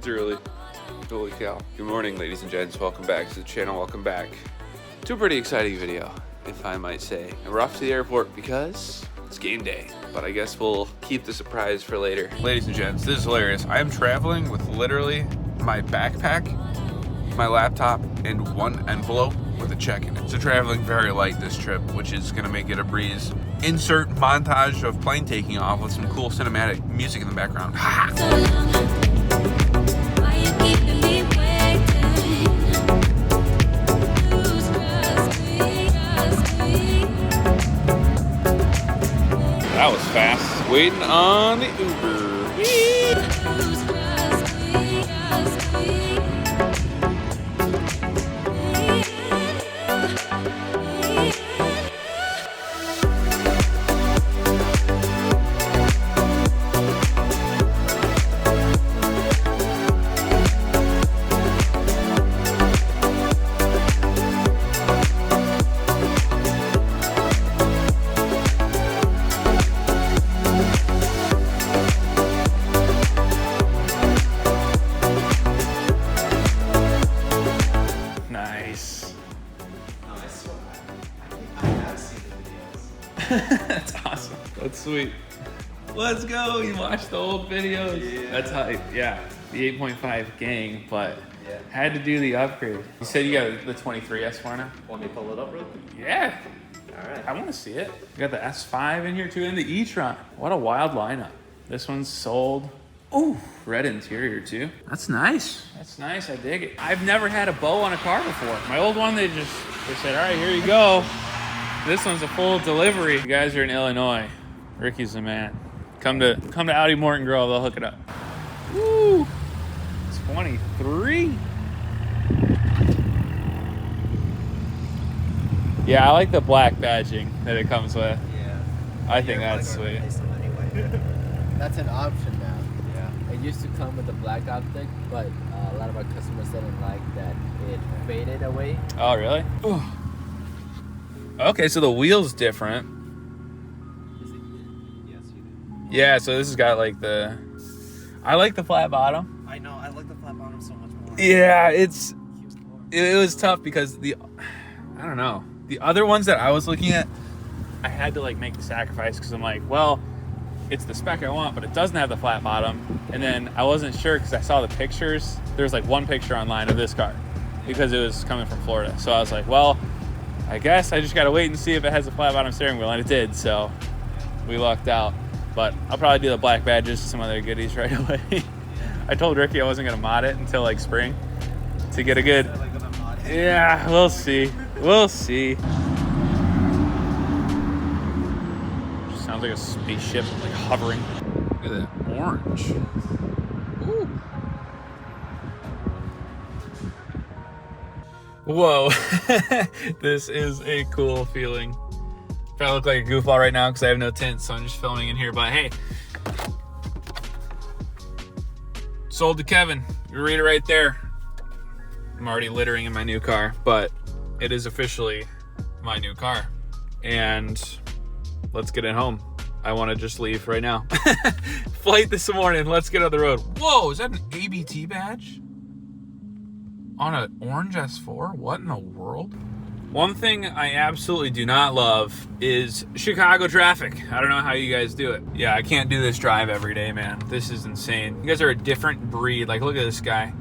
It's early. Holy cow. Good morning, ladies and gents. Welcome back to the channel. Welcome back to a pretty exciting video, if I might say. And we're off to the airport because it's game day. But I guess we'll keep the surprise for later. Ladies and gents, this is hilarious. I am traveling with literally my backpack, my laptop, and one envelope with a check in it. So traveling very light this trip, which is gonna make it a breeze. Insert montage of plane taking off with some cool cinematic music in the background. That was fast. Waiting on the Uber. That's awesome. That's sweet. Let's go. You watched the old videos. Yeah. That's hype. Yeah. The 8.5 gang, but had to do the upgrade. You said you got the 23 S4 now? Want me to pull it up real quick? Yeah. All right. I want to see it. You got the S5 in here too, and the e-tron. What a wild lineup. This one's sold. Ooh, red interior too. That's nice. That's nice. I dig it. I've never had a bow on a car before. My old one, they said, all right, here you go. This one's a full delivery. You guys are in Illinois. Ricky's the man. Come to Audi Morton Grove. They'll hook it up. Woo! 23. Yeah, I like the black badging that it comes with. Yeah. I think that's sweet. That's an option now. Yeah. It used to come with the black optic, but a lot of our customers didn't like that it faded away. Oh, really? Ooh. Okay, so the wheel's different. Yes, you do. Yeah, so this has got like the... I like the flat bottom. I know, I like the flat bottom so much more. Yeah, it was tough because I don't know. The other ones that I was looking at, I had to like make the sacrifice because I'm like, well, it's the spec I want, but it doesn't have the flat bottom. And then I wasn't sure because I saw the pictures. There was like one picture online of this car because it was coming from Florida. So I was like, well, I guess I just gotta wait and see if it has a flat bottom steering wheel, and it did, so we lucked out. But I'll probably do the black badges and some other goodies right away. I told Ricky I wasn't gonna mod it until like spring to get a good, yeah, we'll see. We'll see. Sounds like a spaceship like hovering. Look at that orange. Ooh. Whoa, this is a cool feeling. I look like a goofball right now because I have no tint, so I'm just filming in here, but hey. Sold to Kevin. You read it right there. I'm already littering in my new car, but it is officially my new car. And let's get it home. I want to just leave right now. Flight this morning, let's get on the road. Whoa, is that an ABT badge? On an orange S4? What in the world? One thing I absolutely do not love is Chicago traffic. I don't know how you guys do it. Yeah, I can't do this drive every day, man. This is insane. You guys are a different breed. Like, look at this guy.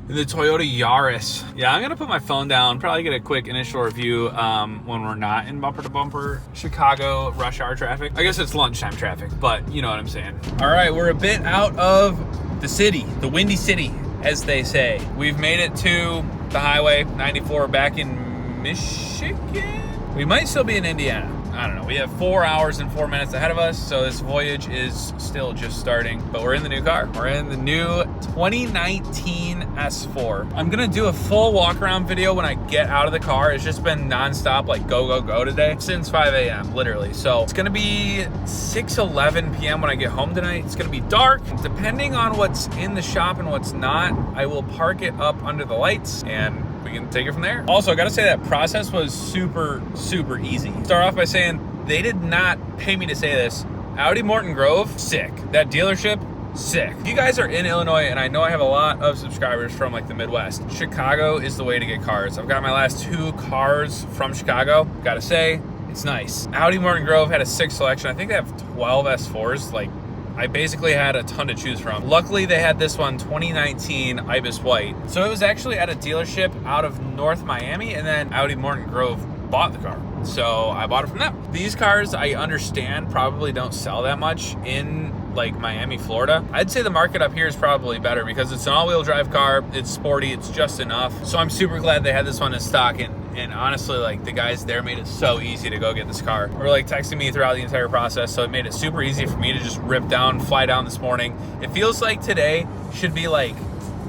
The Toyota Yaris. Yeah, I'm gonna put my phone down, probably get a quick initial review when we're not in bumper-to-bumper Chicago rush hour traffic. I guess it's lunchtime traffic, but you know what I'm saying. All right, we're a bit out of the city, the Windy City, as they say. We've made it to the highway 94 back in Michigan. We might still be in Indiana. I don't know. We have 4 hours and 4 minutes ahead of us, so this voyage is still just starting, but we're in the new car. We're in the new 2019 S4. I'm gonna do a full walk around video when I get out of the car. It's just been nonstop, like go, go, go today since 5 a.m. literally. So it's gonna be 6:11 p.m. when I get home tonight. It's gonna be dark. Depending on what's in the shop and what's not, I will park it up under the lights and we can take it from there. Also, I gotta say that process was super, super easy. Start off by saying they did not pay me to say this. Audi Morton Grove, sick. That dealership, sick. If you guys are in Illinois, and I know I have a lot of subscribers from like the Midwest, Chicago is the way to get cars. I've got my last 2 cars from Chicago. Gotta say, it's nice. Audi Morton Grove had a 6 selection. I think they have 12 S4s. Like, I basically had a ton to choose from. Luckily, they had this one, 2019 Ibis White. So it was actually at a dealership out of North Miami, and then Audi Morton Grove bought the car. So I bought it from them. These cars, I understand, probably don't sell that much in like Miami, Florida. I'd say the market up here is probably better because it's an all-wheel drive car, it's sporty, it's just enough. So I'm super glad they had this one in stock, and honestly, like, the guys there made it so easy to go get this car. They were like texting me throughout the entire process, so it made it super easy for me to just rip down, fly down this morning. It feels like today should be like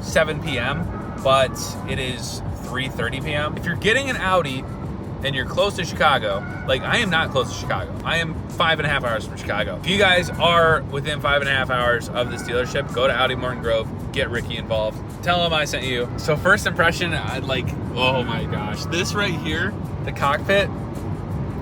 7 p.m., but it is 3:30 p.m. If you're getting an Audi and you're close to Chicago, like I am not close to Chicago. I am 5.5 hours from Chicago. If you guys are within 5.5 hours of this dealership, go to Audi Morton Grove, get Ricky involved, tell him I sent you. So first impression, oh my gosh, this right here, the cockpit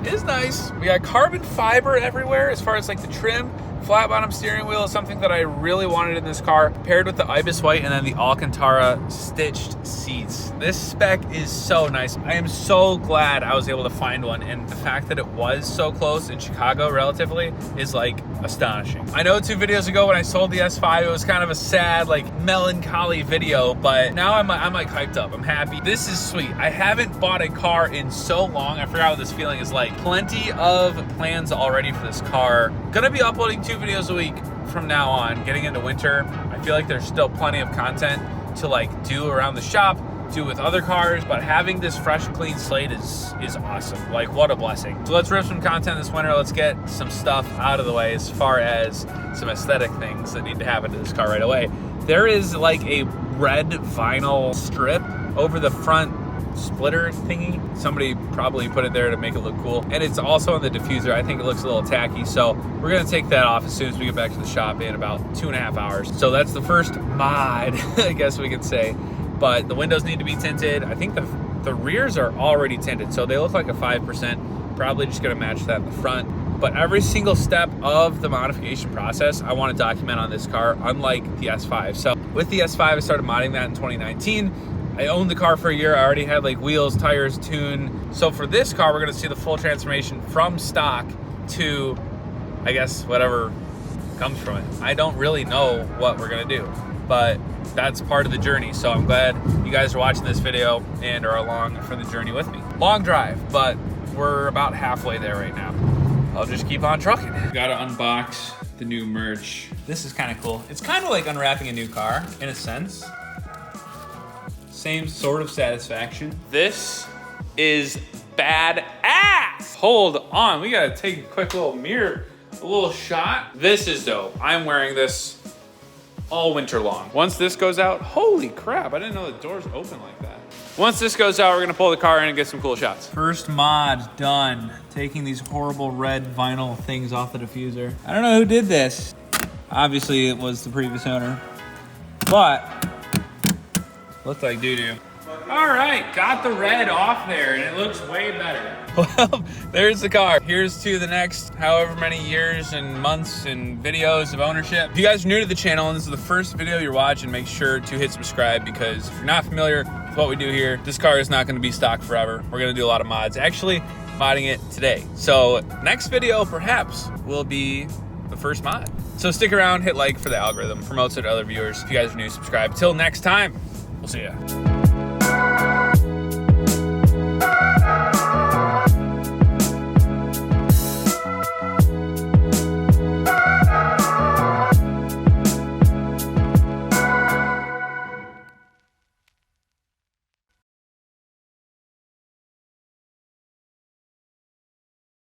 is nice. We got carbon fiber everywhere as far as like the trim. Flat bottom steering wheel is something that I really wanted in this car, paired with the Ibis White and then the Alcantara stitched seats. This spec is so nice. I am so glad I was able to find one, and the fact that it was so close in Chicago relatively is like astonishing. I know 2 videos ago when I sold the S5, it was kind of a sad, like melancholy video, but now I'm like hyped up. I'm happy. This is sweet. I haven't bought a car in so long. I forgot what this feeling is like. Plenty of plans already for this car. Gonna be uploading 2 videos a week from now on. Getting into winter, I feel like there's still plenty of content to like do around the shop, do with other cars, but having this fresh, clean slate is awesome. Like, what a blessing. So let's rip some content this winter. Let's get some stuff out of the way as far as some aesthetic things that need to happen to this car right away. There is like a red vinyl strip over the front splitter thingy. Somebody probably put it there to make it look cool, and it's also on the diffuser. I think it looks a little tacky, so we're gonna take that off as soon as we get back to the shop in about 2.5 hours. So that's the first mod, I guess we could say. But the windows need to be tinted. I think the rears are already tinted, so they look like a 5%. Probably just gonna match that in the front. But every single step of the modification process, I want to document on this car, unlike the S5. So with the S5, I started modding that in 2019. I owned the car for a year. I already had like wheels, tires, tune. So for this car, we're gonna see the full transformation from stock to, I guess, whatever comes from it. I don't really know what we're gonna do, but that's part of the journey. So I'm glad you guys are watching this video and are along for the journey with me. Long drive, but we're about halfway there right now. I'll just keep on trucking. Gotta unbox the new merch. This is kind of cool. It's kind of like unwrapping a new car in a sense. Same sort of satisfaction. This is badass. Hold on, we gotta take a quick little mirror, a little shot. This is dope. I'm wearing this all winter long. Once this goes out, holy crap, I didn't know the doors open like that. Once this goes out, we're gonna pull the car in and get some cool shots. First mod done. Taking these horrible red vinyl things off the diffuser. I don't know who did this. Obviously it was the previous owner, but looked like doo-doo. All right, got the red off there and it looks way better. Well, there's the car. Here's to the next however many years and months and videos of ownership. If you guys are new to the channel and this is the first video you're watching, make sure to hit subscribe, because if you're not familiar with what we do here, this car is not gonna be stock forever. We're gonna do a lot of mods. Actually, modding it today. So next video perhaps will be the first mod. So stick around, hit like for the algorithm, promotes it to other viewers. If you guys are new, subscribe. Till next time, we'll see ya.